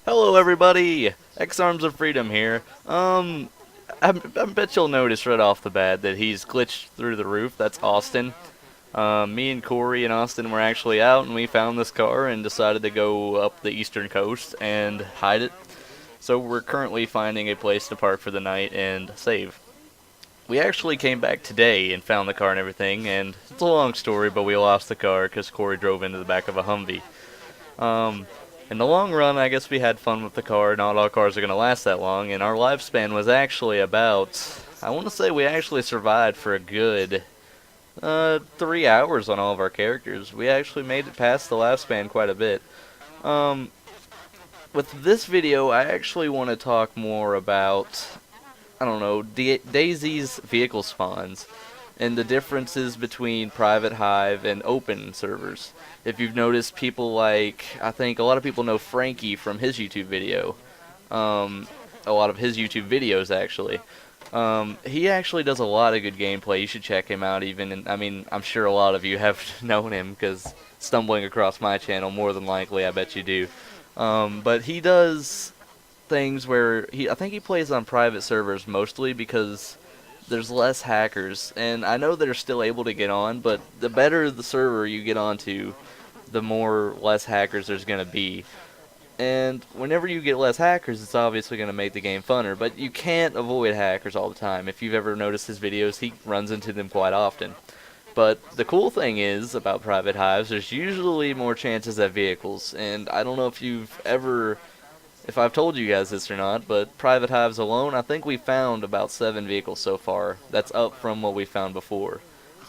Hello, everybody. X Arms of Freedom here. I bet you'll notice right off the bat that he's glitched through the roof. That's Austin. Me and Corey and Austin were actually out, and we found this car and decided to go up the eastern coast and hide it. So we're currently finding a place to park for the night and save. We actually came back today and found the car and everything, and it's a long story, but we lost the car because Corey drove into the back of a Humvee. Um, in the long run, I guess we had fun with the car. Not all cars are going to last that long, and our lifespan was actually about, I want to say we actually survived for a good 3 hours on all of our characters. We actually made it past the lifespan quite a bit. Um, with this video, I actually want to talk more about, I don't know, DayZ's vehicle spawns and the differences between private Hive and open servers. If you've noticed, people like, I think a lot of people know Frankie from his YouTube video. A lot of his YouTube videos, actually. He actually does a lot of good gameplay. You should check him out, even. And I mean, I'm sure a lot of you have known him, because stumbling across my channel, more than likely, I bet you do. But he does things where, I think he plays on private servers mostly because there's less hackers, and I know they're still able to get on, but the better the server you get onto, the more less hackers there's going to be. And whenever you get less hackers, it's obviously going to make the game funner, but you can't avoid hackers all the time. If you've ever noticed his videos, he runs into them quite often. But the cool thing is, about private hives, there's usually more chances at vehicles, and I don't know if I've told you guys this or not, but private hives alone, I think we found about 7 vehicles so far. That's up from what we found before.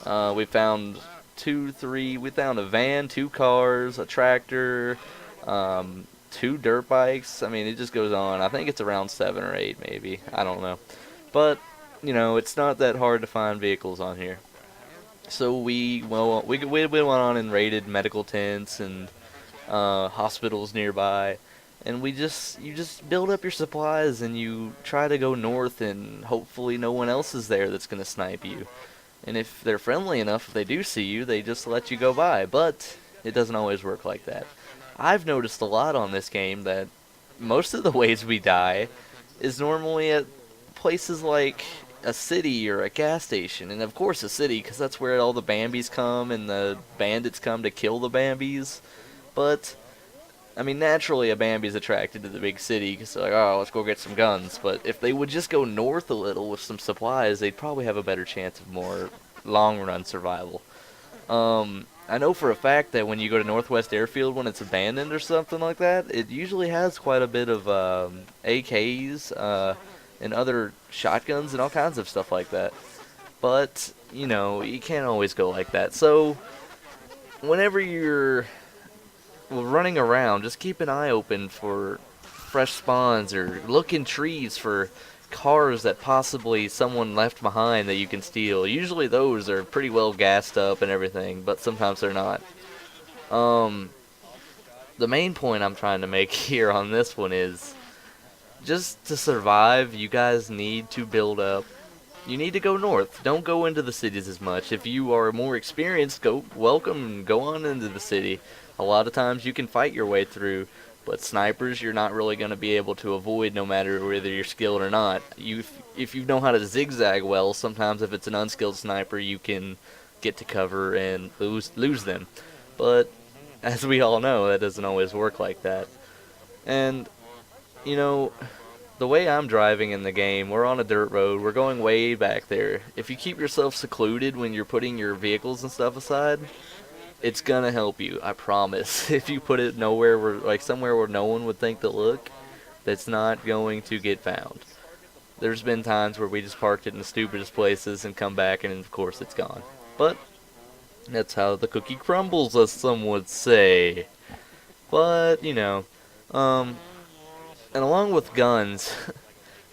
We found we found a van, 2 cars, a tractor, 2 dirt bikes. I mean, it just goes on. I think it's around 7 or 8, maybe. I don't know. But, it's not that hard to find vehicles on here. So we went on and raided medical tents and hospitals nearby. And you just build up your supplies and you try to go north, and hopefully no one else is there that's going to snipe you. And if they're friendly enough, if they do see you, they just let you go by. But it doesn't always work like that. I've noticed a lot on this game that most of the ways we die is normally at places like a city or a gas station. And of course a city, because that's where all the Bambis come and the bandits come to kill the Bambis. But I mean, naturally, a Bambi's attracted to the big city because they're like, oh, let's go get some guns. But if they would just go north a little with some supplies, they'd probably have a better chance of more long-run survival. I know for a fact that when you go to Northwest Airfield when it's abandoned or something like that, it usually has quite a bit of AKs and other shotguns and all kinds of stuff like that. But, you can't always go like that. So, whenever you're running around, just keep an eye open for fresh spawns, or look in trees for cars that possibly someone left behind that you can steal. Usually those are pretty well gassed up and everything, but sometimes they're not. The main point I'm trying to make here on this one is, just to survive, you guys need to build up. You need to go north. Don't go into the cities as much. If you are more experienced, go on into the city. A lot of times you can fight your way through, but snipers you're not really going to be able to avoid no matter whether you're skilled or not. If you know how to zigzag well, sometimes if it's an unskilled sniper you can get to cover and lose them. But as we all know, that doesn't always work like that. And, the way I'm driving in the game, we're on a dirt road, we're going way back there. If you keep yourself secluded when you're putting your vehicles and stuff aside, it's gonna help you, I promise. If you put it somewhere where no one would think to look, that's not going to get found. There's been times where we just parked it in the stupidest places and come back and of course it's gone. But that's how the cookie crumbles, as some would say. But, and along with guns,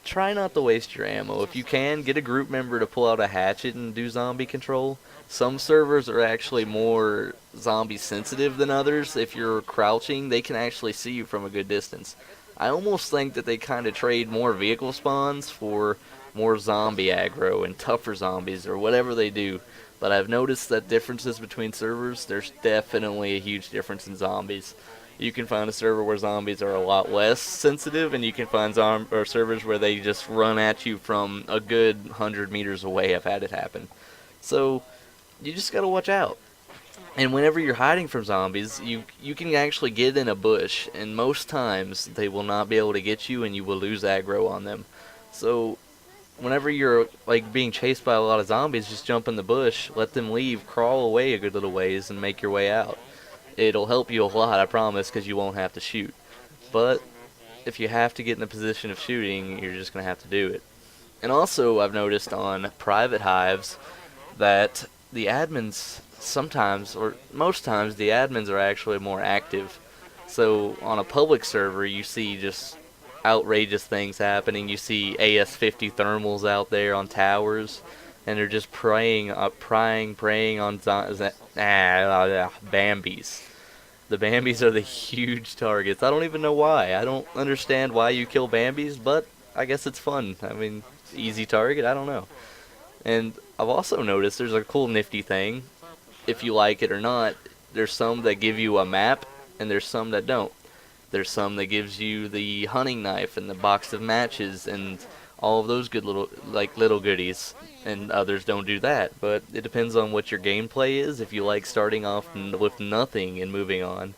try not to waste your ammo. If you can, get a group member to pull out a hatchet and do zombie control. Some servers are actually more zombie sensitive than others. If you're crouching, they can actually see you from a good distance. I almost think that they kind of trade more vehicle spawns for more zombie aggro and tougher zombies or whatever they do. But I've noticed that differences between servers, there's definitely a huge difference in zombies. You can find a server where zombies are a lot less sensitive, and you can find servers where they just run at you from a good 100 meters away. I've had it happen. So you just gotta watch out. And whenever you're hiding from zombies, you can actually get in a bush, and most times they will not be able to get you, and you will lose aggro on them. So whenever you're like being chased by a lot of zombies, just jump in the bush, let them leave, crawl away a good little ways, and make your way out. It'll help you a lot, I promise, because you won't have to shoot. But if you have to get in a position of shooting, you're just going to have to do it. And also, I've noticed on private hives that the admins sometimes, or most times, the admins are actually more active. So on a public server, you see just outrageous things happening. You see AS-50 thermals out there on towers, and they're just preying on Bambis. The Bambis are the huge targets. I don't even know why. I don't understand why you kill Bambis, but I guess it's fun. I mean, easy target, I don't know. And I've also noticed there's a cool nifty thing. If you like it or not, there's some that give you a map, and there's some that don't. There's some that gives you the hunting knife and the box of matches and all of those good little goodies, and others don't do that. But it depends on what your gameplay is, if you like starting off with nothing and moving on.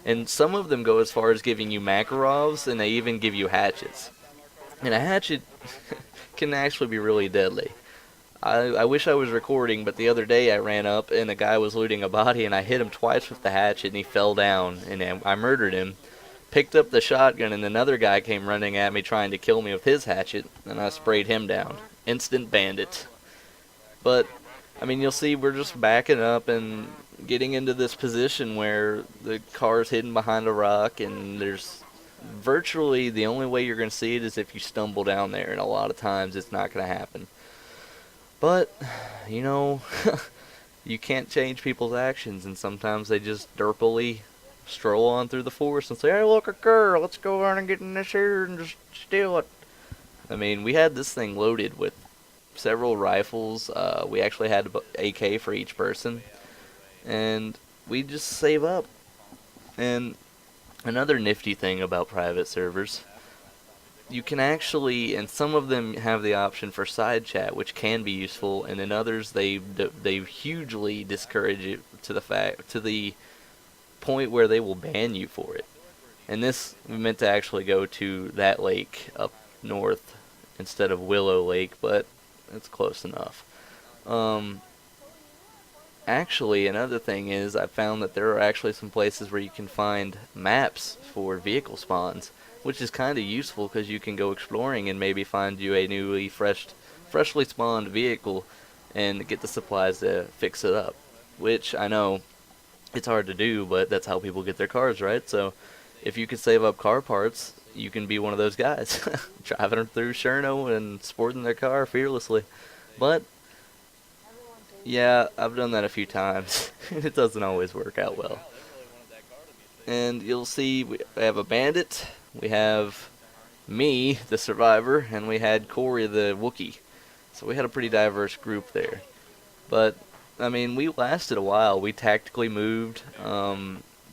And some of them go as far as giving you Makarovs, and they even give you hatchets. And a hatchet can actually be really deadly. I wish I was recording, but the other day I ran up and a guy was looting a body, and I hit him twice with the hatchet, and he fell down, and I murdered him. Picked up the shotgun, and another guy came running at me trying to kill me with his hatchet, and I sprayed him down. Instant bandit. But, I mean, you'll see we're just backing up and getting into this position where the car's hidden behind a rock, and there's virtually the only way you're going to see it is if you stumble down there, and a lot of times it's not going to happen. But, you know, you can't change people's actions, and sometimes they just derpily stroll on through the forest and say, "Hey, look, a girl, let's go around and get in this here and just steal it." I mean, we had this thing loaded with several rifles. We actually had an AK for each person, and we just save up. And another nifty thing about private servers, you can actually, and some of them have the option for side chat, which can be useful, and in others they hugely discourage it to the point where they will ban you for it. And this, we meant to actually go to that lake up north instead of Willow Lake, but it's close enough. Actually, another thing is I found that there are actually some places where you can find maps for vehicle spawns, which is kind of useful because you can go exploring and maybe find you a freshly spawned vehicle and get the supplies to fix it up, which I know it's hard to do, but that's how people get their cars, right? So if you could save up car parts, you can be one of those guys driving them through Cherno and sporting their car fearlessly. But yeah, I've done that a few times. It doesn't always work out well. And you'll see we have a bandit, we have me, the survivor, and we had Corey, the Wookiee. So we had a pretty diverse group there. But I mean, we lasted a while. We tactically moved.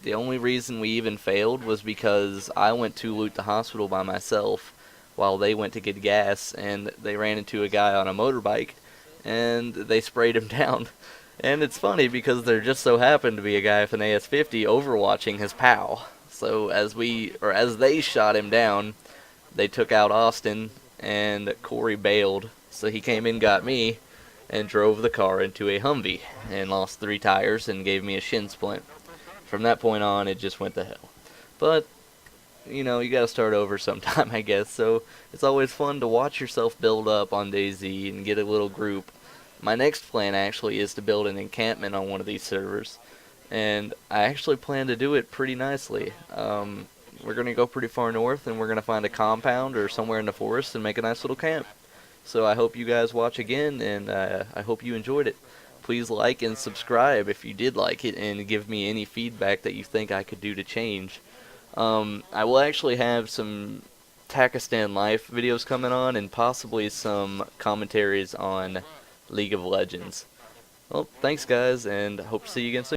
The only reason we even failed was because I went to loot the hospital by myself while they went to get gas, and they ran into a guy on a motorbike, and they sprayed him down. And it's funny because there just so happened to be a guy with an AS-50 overwatching his pal. So as they shot him down, they took out Austin, and Corey bailed. So he came in, got me, and drove the car into a Humvee and lost 3 tires and gave me a shin splint. From that point on, it just went to hell. But, you know, you gotta start over sometime, I guess. So it's always fun to watch yourself build up on DayZ and get a little group. My next plan actually is to build an encampment on one of these servers, and I actually plan to do it pretty nicely. We're gonna go pretty far north, and we're gonna find a compound or somewhere in the forest and make a nice little camp. So I hope you guys watch again, and I hope you enjoyed it. Please like and subscribe if you did like it, and give me any feedback that you think I could do to change. I will actually have some Takistan Life videos coming on, and possibly some commentaries on League of Legends. Well, thanks guys, and hope to see you again soon.